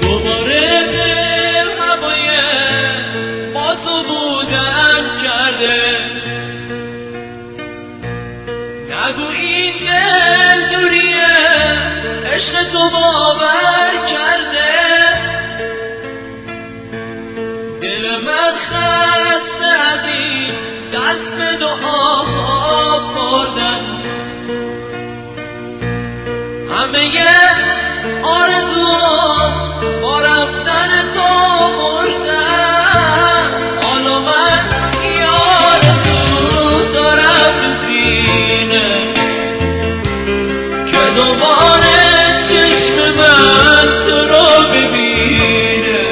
دوباره دل هوای با تو بودن کرده، نگو این دل دوریه عشق تو باور کرده. دل من خسته از این دست به دعا بردن، همه آرزوام با رفتن تو مردن. حالا من یه آرزو دارم تو سینه که دوباره چشم من تو رو ببینه.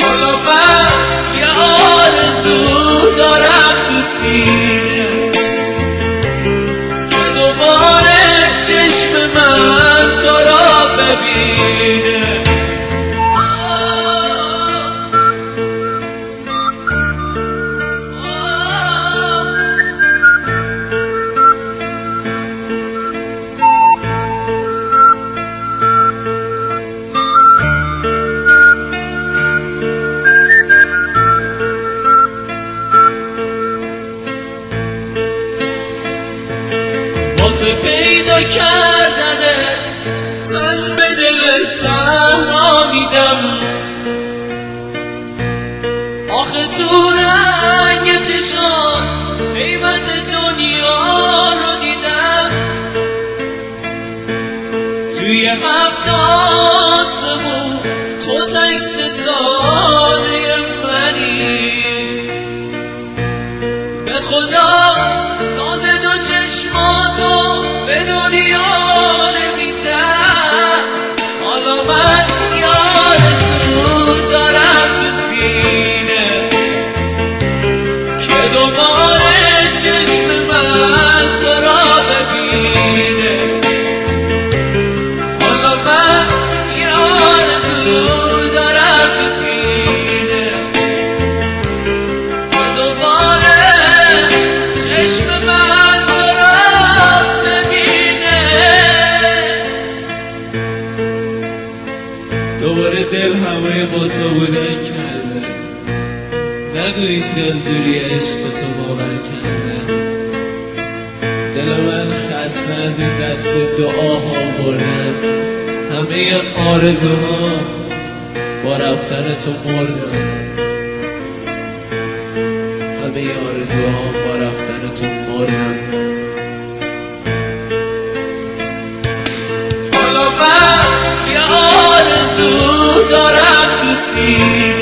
حالا من یه آرزو دارم تو سینه که دوباره چشم من تو رو ببینه. واسه پیدا کردنت تن به دل صحرا میدم، آخه تو رنگ چشات قیمت دنیا رو دیدم. توی هفت آسمون تو تک ستاره منی، به خدا ناز دو چشماتو به دنیا نمیدم. حالا من یه آرزو دارم تو سینه که دوباره چشم من تو را ببینه. حالا من یه آرزو دارم تو سینه که دوباره چشم من تو را ببینه. دوباره دل هوای با تو بودن کرده، نگو این دل دوری عشق تو باور کرده. دل من خسته از این دست به دعاها بردن، همه آرزوها با رفتن تو مردن. همه آرزوها با رفتن تو مردن. حالا من یه آرزو دارم تو سینه